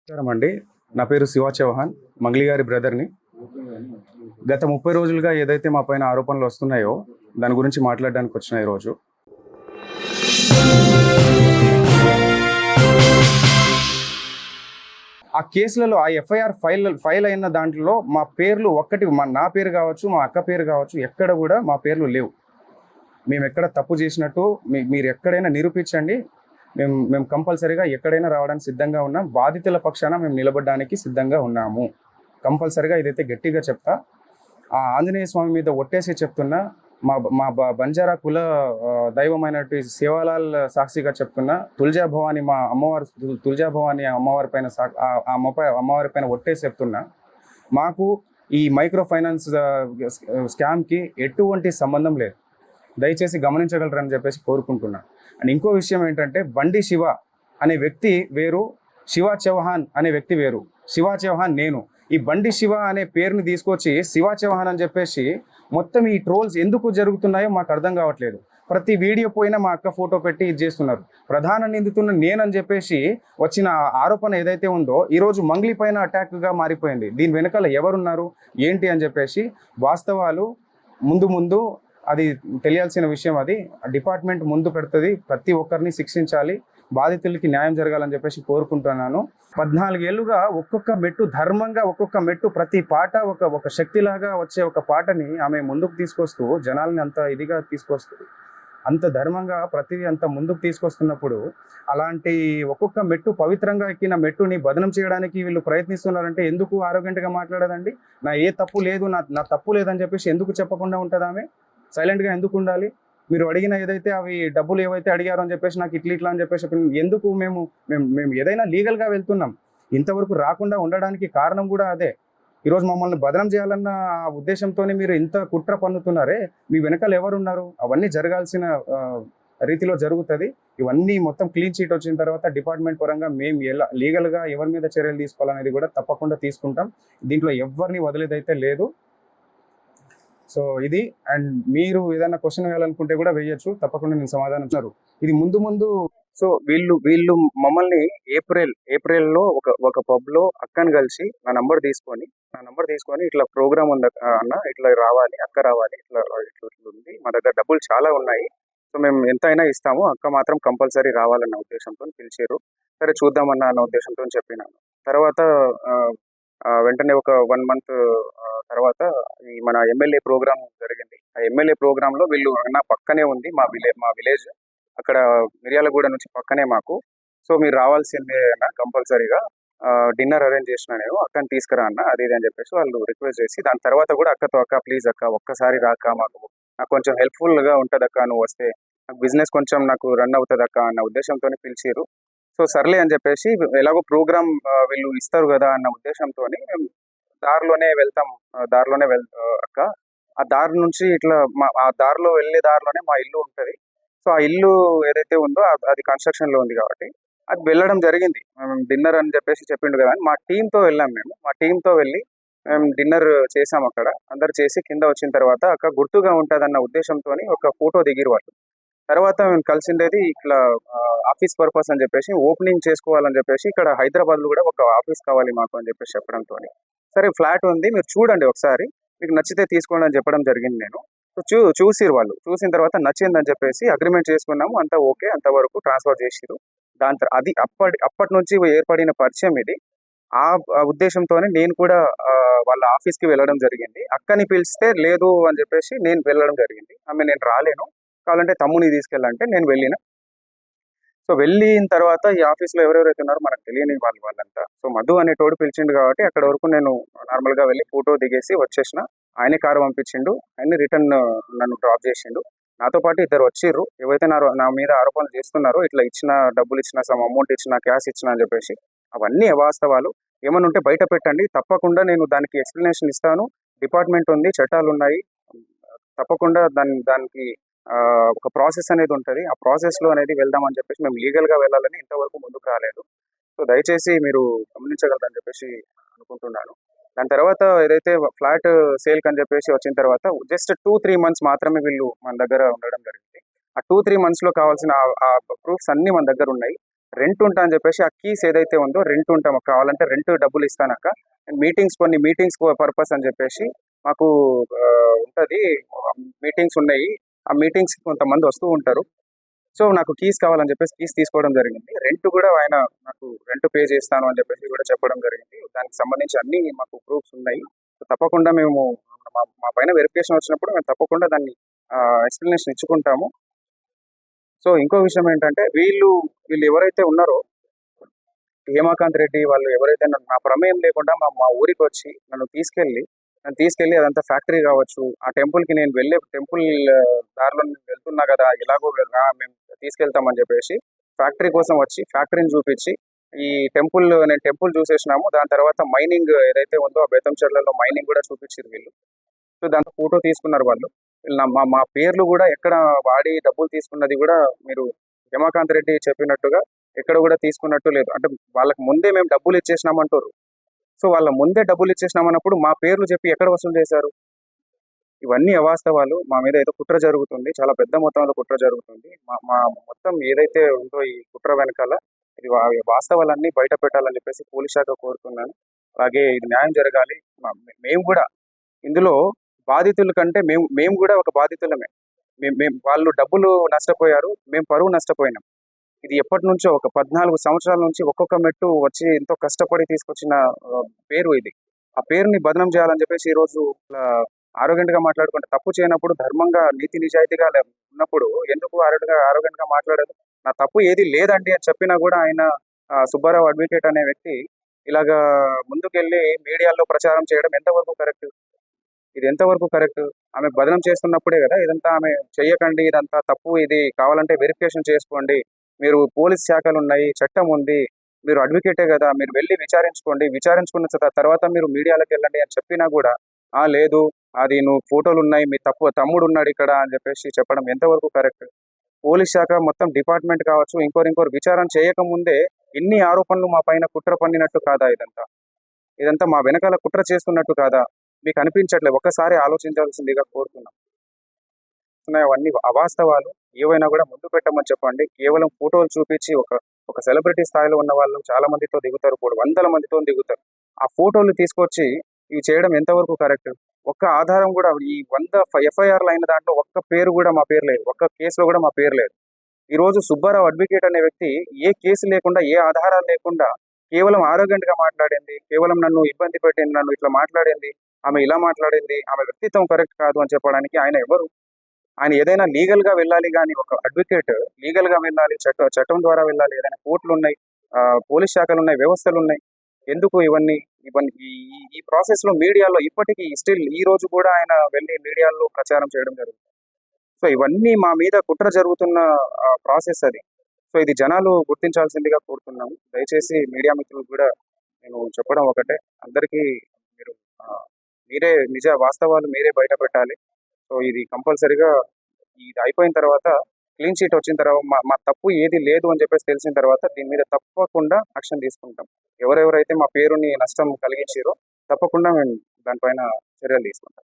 నమస్కారం అండి. నా పేరు శివ చౌహాన్, మంగ్లీ గారి బ్రదర్‌ని. గత 30 రోజులుగా ఏదైతే మా పైన ఆరోపణలు వస్తున్నాయో, దాని గురించి మాట్లాడడానికి వచ్చిన ఈరోజు. ఆ కేసులలో ఆ ఎఫ్ఐఆర్ ఫైల్ అయిన దాంట్లో మా పేర్లు నా పేరు కావచ్చు, మా అక్క పేరు కావచ్చు, ఎక్కడ కూడా మా పేర్లు లేవు. మేము ఎక్కడ తప్పు చేసినట్టు మీరు ఎక్కడైనా నిరూపించండి. మేము మేము కంపల్సరీగా ఎక్కడైనా రావడానికి సిద్ధంగా ఉన్నాం. బాధితుల పక్షాన మేము నిలబడడానికి సిద్ధంగా ఉన్నాము. కంపల్సరీగా ఇదైతే గట్టిగా చెప్తా. ఆ ఆంజనేయ స్వామి మీద ఒట్టేసి చెప్తున్నా. మా మా బంజారా కుల దైవమైనటువంటి సేవాలాల్ సాక్షిగా చెప్తున్నా. తుల్జా భవాని మా అమ్మవారు, తుల్జా భవాని అమ్మవారి పైన అమ్మవారి పైన ఒట్టేసి చెప్తున్నా. మాకు ఈ మైక్రో ఫైనాన్స్ స్కామ్కి ఎటువంటి సంబంధం లేదు. దయచేసి గమనించగలరని చెప్పేసి కోరుకుంటున్నా. అండ్ ఇంకో విషయం ఏంటంటే, బండి శివ అనే వ్యక్తి వేరు, శివ చౌహాన్ అనే వ్యక్తి వేరు. శివ చౌహాన్ నేను. ఈ బండి శివ అనే పేరుని తీసుకొచ్చి శివ చౌహాన్ అని చెప్పేసి మొత్తం ఈ ట్రోల్స్ ఎందుకు జరుగుతున్నాయో మాకు అర్థం కావట్లేదు. ప్రతి వీడియో పోయినా మా అక్క ఫోటో పెట్టి ఇది చేస్తున్నారు. ప్రధాన నిందితున్న నేనని చెప్పేసి వచ్చిన ఆరోపణ ఏదైతే ఉందో ఈరోజు మంగ్లీ పైన అటాక్గా మారిపోయింది. దీని వెనకాల ఎవరున్నారు ఏంటి అని చెప్పేసి వాస్తవాలు ముందు అది తెలియాల్సిన విషయం. అది డిపార్ట్మెంట్ ముందు పెడుతుంది. ప్రతి ఒక్కరిని శిక్షించాలి, బాధితులకి న్యాయం జరగాలని చెప్పేసి కోరుకుంటున్నాను. 14 ఏళ్ళుగా ఒక్కొక్క మెట్టు ధర్మంగా, ఒక్కొక్క మెట్టు ప్రతి పాట ఒక శక్తిలాగా వచ్చే ఒక పాటని ఆమె ముందుకు తీసుకొస్తూ జనాల్ని అంత ఇదిగా తీసుకొస్తూ అంత ధర్మంగా ప్రతిదీ అంత ముందుకు తీసుకొస్తున్నప్పుడు అలాంటి ఒక్కొక్క మెట్టు పవిత్రంగా ఎక్కిన మెట్టుని బదనం చేయడానికి వీళ్ళు ప్రయత్నిస్తున్నారంటే ఎందుకు ఆరోగ్యంగా మాట్లాడదండి? నా ఏ తప్పు లేదు, నా తప్పు లేదని చెప్పేసి ఎందుకు చెప్పకుండా ఉంటుంది? ఆమె సైలెంట్గా ఎందుకు ఉండాలి? మీరు అడిగిన ఏదైతే అవి డబ్బులు ఏవైతే అడిగారో అని చెప్పేసి నాకు ఇట్లా అని చెప్పేసి ఎందుకు మేము ఏదైనా లీగల్గా వెళ్తున్నాం. ఇంతవరకు రాకుండా ఉండడానికి కారణం కూడా అదే. ఈరోజు మమ్మల్ని బదనం చేయాలన్న ఉద్దేశంతో మీరు ఇంత కుట్ర పన్నుతున్నారే, మీ వెనకాల ఎవరున్నారు? అవన్నీ జరగాల్సిన రీతిలో జరుగుతుంది. ఇవన్నీ మొత్తం క్లీన్ చీట్ వచ్చిన తర్వాత డిపార్ట్మెంట్ పరంగా మేము ఎలా లీగల్గా ఎవరి మీద చర్యలు తీసుకోవాలనేది కూడా తప్పకుండా తీసుకుంటాం. దీంట్లో ఎవరిని వదిలేదైతే లేదు. సో ఇది. అండ్ మీరు ఏదైనా క్వశ్చన్ వేయాలనుకుంటే కూడా వేయచ్చు, తప్పకుండా నేను సమాధానం ఇస్తారు. ఇది ముందు సో వీళ్ళు మమ్మల్ని ఏప్రిల్లో ఒక పబ్లో అక్కని కలిసి నా నంబర్ తీసుకొని ఇట్లా ప్రోగ్రామ్ ఉంది అన్న, ఇట్లా రావాలి, అక్క రావాలి, ఇట్లా ఉంది, మా దగ్గర డబ్బులు చాలా ఉన్నాయి, సో మేము ఎంత అయినా ఇస్తాము, అక్క మాత్రం కంపల్సరీ రావాలన్న ఉద్దేశంతో పిలిచారు. సరే చూద్దామన్న అన్న ఉద్దేశంతో చెప్పినాను. తర్వాత వెంటనే ఒక 1 మంత్ తర్వాత ఈ మన ఎమ్మెల్యే ప్రోగ్రామ్ జరిగింది. ఆ ఎమ్మెల్యే ప్రోగ్రాంలో వీళ్ళు అన్న పక్కనే ఉంది మా విలేజ్, అక్కడ మిర్యాలగూడ నుంచి పక్కనే మాకు, సో మీరు రావాల్సిందే అన్న కంపల్సరీగా, డిన్నర్ అరేంజ్ చేసిన నేను, అక్కని తీసుకురా అన్న, అది ఇది అని చెప్పేసి వాళ్ళు రిక్వెస్ట్ చేసి, దాని తర్వాత కూడా అక్క ప్లీజ్ అక్క ఒక్కసారి రాక, నాకు కొంచెం హెల్ప్ఫుల్గా ఉంటుంది అక్క, నువ్వు వస్తే నాకు బిజినెస్ కొంచెం నాకు రన్ అవుతుంది అక్క అన్న ఉద్దేశంతో పిలిచారు. సో సర్లే అని చెప్పేసి, ఎలాగో ప్రోగ్రామ్ వీళ్ళు ఇస్తారు కదా అన్న ఉద్దేశంతో మేము దారిలోనే వెళ్తాం. అక్క ఆ దారి నుంచి ఇట్లా ఆ దారిలో వెళ్ళే దారిలోనే మా ఇల్లు ఉంటుంది. సో ఆ ఇల్లు ఏదైతే ఉందో అది కన్స్ట్రక్షన్లో ఉంది కాబట్టి అది వెళ్ళడం జరిగింది. మేము డిన్నర్ అని చెప్పేసి చెప్పిండు కదా అని మా టీంతో వెళ్ళాం. మా టీంతో వెళ్ళి మేము డిన్నర్ చేసాం. అక్కడ అందరు చేసి కింద వచ్చిన తర్వాత అక్క గుర్తుగా ఉంటుందన్న ఉద్దేశంతో ఒక ఫోటో దిగిరు వాళ్ళు. తర్వాత మేము కలిసిండేది ఇట్లా ఆఫీస్ పర్పస్ అని చెప్పేసి, ఓపెనింగ్ చేసుకోవాలని చెప్పేసి, ఇక్కడ హైదరాబాద్లో కూడా ఒక ఆఫీస్ కావాలి మాకు అని చెప్పేసి చెప్పడంతో, సరే ఫ్లాట్ ఉంది మీరు చూడండి ఒకసారి, మీకు నచ్చితే తీసుకోండి అని చెప్పడం జరిగింది. నేను చూసిరు వాళ్ళు, చూసిన తర్వాత నచ్చిందని చెప్పేసి అగ్రిమెంట్ చేసుకున్నాము. అంతా ఓకే, అంతవరకు ట్రాన్స్ఫర్ చేసిరు. అది అప్పటి నుంచి ఏర్పడిన పరిచయం ఇది. ఆ ఉద్దేశంతోనే నేను కూడా వాళ్ళ ఆఫీస్కి వెళ్ళడం జరిగింది. అక్కని పిలిస్తే లేదు అని చెప్పేసి నేను వెళ్ళడం జరిగింది. నేను రాలేను, కావాలంటే తమ్ముని తీసుకెళ్ళంటే నేను వెళ్ళిన. సో వెళ్ళిన తర్వాత ఈ ఆఫీస్లో ఎవరెవరైతే ఉన్నారో మనకు తెలియని వాళ్ళంతా, సో మధు అనేటోడు పిలిచిండు కాబట్టి అక్కడ వరకు నేను నార్మల్గా వెళ్ళి ఫోటో దిగేసి వచ్చేసిన. ఆయనే కారు పంపించిండు, ఆయన రిటర్న్ నన్ను డ్రాప్ చేసిండు. నాతో పాటు ఇద్దరు వచ్చిర్రు, ఏవైతే నా మీద ఆరోపణలు చేస్తున్నారో, ఇట్లా ఇచ్చిన డబ్బులు ఇచ్చిన, సమ్ అమౌంట్ ఇచ్చిన, క్యాష్ ఇచ్చిన అని చెప్పేసి, అవన్నీ అవాస్తవాలు. ఏమైనా ఉంటే బయట పెట్టండి, తప్పకుండా నేను దానికి ఎక్స్ప్లెనేషన్ ఇస్తాను. డిపార్ట్మెంట్ ఉంది, చట్టాలు ఉన్నాయి, తప్పకుండా దానికి ఒక ప్రాసెస్ అనేది ఉంటుంది. ఆ ప్రాసెస్లో అనేది వెళ్దామని చెప్పేసి మేము లీగల్గా వెళ్ళాలని ఇంతవరకు ముందుకు రాలేదు. సో దయచేసి మీరు గమనించగలరని చెప్పేసి అనుకుంటున్నాను. దాని తర్వాత ఏదైతే ఫ్లాట్ సేల్కి అని చెప్పేసి వచ్చిన తర్వాత జస్ట్ 2-3 మంత్స్ మాత్రమే వీళ్ళు మన దగ్గర ఉండడం జరిగింది. ఆ 2-3 మంత్స్లో కావాల్సిన ఆ ప్రూఫ్స్ అన్నీ మన దగ్గర ఉన్నాయి. రెంట్ ఉంటా అని చెప్పేసి ఆ కీస్ ఏదైతే ఉందో రెంట్ ఉంటాం కావాలంటే రెంట్ డబ్బులు ఇస్తానక్క, కొన్ని మీటింగ్స్ పర్పస్ అని చెప్పేసి మాకు ఉంటుంది, మీటింగ్స్ ఉన్నాయి. ఆ మీటింగ్స్ కొంతమంది వస్తూ ఉంటారు. సో నాకు కీస్ కావాలని చెప్పేసి కీస్ తీసుకోవడం జరిగింది. రెంట్ కూడా ఆయన నాకు రెంట్ పే చేస్తాను అని చెప్పేసి కూడా చెప్పడం జరిగింది. దానికి సంబంధించి అన్ని మాకు ప్రూఫ్స్ ఉన్నాయి. సో తప్పకుండా మేము మా పైన వెరిఫికేషన్ వచ్చినప్పుడు మేము తప్పకుండా దాన్ని ఎక్స్ప్లెనేషన్ ఇచ్చుకుంటాము. సో ఇంకో విషయం ఏంటంటే వీళ్ళు ఎవరైతే ఉన్నారో హేమాకాంత్ రెడ్డి వాళ్ళు ఎవరైతే నా ప్రమేయం లేకుండా మా ఊరికి వచ్చి నన్ను తీసుకెళ్ళి అదంతా ఫ్యాక్టరీ కావచ్చు, ఆ టెంపుల్కి నేను వెళ్ళే టెంపుల్ దారిలో నేను వెళ్తున్నా కదా, ఎలాగో మేము తీసుకెళ్తామని చెప్పేసి ఫ్యాక్టరీ కోసం వచ్చి ఫ్యాక్టరీని చూపించి నేను టెంపుల్ చూసేసినాము. దాని తర్వాత మైనింగ్ ఏదైతే ఉందో ఆ బెతంచెర్లలో మైనింగ్ కూడా చూపించారు వీళ్ళు. సో దాంతో ఫోటో తీసుకున్నారు వాళ్ళు. మా పేర్లు కూడా ఎక్కడ వాడి డబ్బులు తీసుకున్నది కూడా మీరు హేమాకాంత్ రెడ్డి చెప్పినట్టుగా ఎక్కడ కూడా తీసుకున్నట్టు లేదు. అంటే వాళ్ళకి ముందే మేము డబ్బులు ఇచ్చేసినామంటారు. సో వాళ్ళ ముందే డబ్బులు ఇచ్చేసినామన్నప్పుడు మా పేర్లు చెప్పి ఎక్కడ వసూలు చేశారు? ఇవన్నీ అవాస్తవాలు. మా మీద ఏదో కుట్ర జరుగుతుంది, చాలా పెద్ద మొత్తంలో కుట్ర జరుగుతుంది. మా మొత్తం ఏదైతే ఉందో ఈ కుట్ర వెనకాల ఇది వాస్తవాలన్నీ బయట పెట్టాలని చెప్పేసి పోలీస్ శాఖ కోరుతున్నాను. అలాగే ఇది న్యాయం జరగాలి. మేము కూడా ఇందులో బాధితుల కంటే మేము కూడా ఒక బాధితులమే. వాళ్ళు డబ్బులు నష్టపోయారు, మేము పరువు నష్టపోయినాం. ఇది ఎప్పటి నుంచో ఒక 14 సంవత్సరాల నుంచి ఒక్కొక్క మెట్టు వచ్చి ఎంతో కష్టపడి తీసుకొచ్చిన పేరు ఇది. ఆ పేరుని బదనం చేయాలని చెప్పేసి ఈరోజు ఆరోగ్యంట్ గా మాట్లాడుకుంటే, తప్పు చేయనప్పుడు ధర్మంగా నీతి నిజాయితీగా ఉన్నప్పుడు ఎందుకు ఆరోగ్యంట్ గా మాట్లాడదు? నా తప్పు ఏది లేదండి అని చెప్పినా కూడా ఆయన సుబ్బారావు అడ్వకేట్ అనే వ్యక్తి ఇలాగా ముందుకెళ్ళి మీడియాలో ప్రచారం చేయడం ఎంతవరకు కరెక్ట్? ఇది ఎంతవరకు కరెక్ట్? ఆమె బదనం చేస్తున్నప్పుడే కదా ఇదంతా, ఆమె చెయ్యకండి, ఇదంతా తప్పు, ఇది కావాలంటే వెరిఫికేషన్ చేసుకోండి, మీరు పోలీస్ శాఖలు ఉన్నాయి, చట్టం ఉంది, మీరు అడ్వకేటే కదా, మీరు వెళ్ళి విచారించుకోండి, విచారించుకున్న తర్వాత మీరు మీడియాలోకి వెళ్ళండి అని చెప్పినా కూడా లేదు, అది నువ్వు ఫోటోలు ఉన్నాయి, మీ తమ్ముడు ఉన్నాడు ఇక్కడ అని చెప్పేసి చెప్పడం ఎంతవరకు కరెక్ట్? పోలీస్ శాఖ మొత్తం డిపార్ట్మెంట్ కావచ్చు, ఇంకోరు విచారణ చేయకముందే ఇన్ని ఆరోపణలు మా పైన కుట్ర పన్నినట్టు కాదా? ఇదంతా మా వెనకాల కుట్ర చేస్తున్నట్టు కాదా? మీకు అనిపించట్లేదు? ఒక్కసారి ఆలోచించాల్సిందిగా కోరుతున్నాం. అవన్నీ అవాస్తవాలు. ఏవైనా కూడా ముందు పెట్టమని చెప్పండి. కేవలం ఫోటోలు చూపించి ఒక సెలబ్రిటీ స్థాయిలో ఉన్న వాళ్ళు చాలా మందితో దిగుతారు, వందల మందితో దిగుతారు. ఆ ఫోటోలు తీసుకొచ్చి ఇవి చేయడం ఎంతవరకు కరెక్ట్? ఒక్క ఆధారం కూడా, ఈ 100 ఎఫ్ఐఆర్లు అయిన దాంట్లో ఒక్క పేరు కూడా మా పేరు లేదు, ఒక్క కేసులో కూడా మా పేరు లేదు. ఈరోజు సుబ్బారావు అడ్వకేట్ అనే వ్యక్తి ఏ కేసు లేకుండా, ఏ ఆధారాలు లేకుండా కేవలం ఆరోగ్యంగా మాట్లాడింది, కేవలం నన్ను ఇబ్బంది పెట్టింది, నన్ను ఇట్లా మాట్లాడింది, ఆమె ఇలా మాట్లాడింది, ఆమె వ్యక్తిత్వం కరెక్ట్ కాదు అని చెప్పడానికి ఆయన ఎవరు? ఆయన ఏదైనా లీగల్ గా వెళ్ళాలి, కానీ ఒక అడ్వకేట్ లీగల్ గా వెళ్ళాలి, చట్టం ద్వారా వెళ్ళాలి. ఏదైనా కోర్టులు ఉన్నాయి, పోలీస్ శాఖలు ఉన్నాయి, వ్యవస్థలు ఉన్నాయి. ఎందుకు ఇవన్నీ ఈ ప్రాసెస్ లో మీడియాలో ఇప్పటికీ స్టిల్ ఈ రోజు కూడా ఆయన వెళ్ళి మీడియాలో ప్రచారం చేయడం జరుగుతుంది. సో ఇవన్నీ మా మీద కుట్ర జరుగుతున్న ప్రాసెస్ అది. సో ఇది జనాలు గుర్తించాల్సిందిగా కోరుతున్నాము. దయచేసి మీడియా మిత్రులు కూడా నేను చెప్పడం ఒకటే, అందరికీ మీరు మీరే వాస్తవాలు మీరే బయట పెట్టాలి. సో ఇది కంపల్సరీగా ఇది అయిపోయిన తర్వాత, క్లీన్ షీట్ వచ్చిన తర్వాత, మా తప్పు ఏది లేదు అని చెప్పేసి తెలిసిన తర్వాత దీని మీద తప్పకుండా యాక్షన్ తీసుకుంటాం. ఎవరెవరైతే మా పేరుని నష్టం కలిగించారో తప్పకుండా మేము దానిపైన చర్యలు తీసుకుంటాం.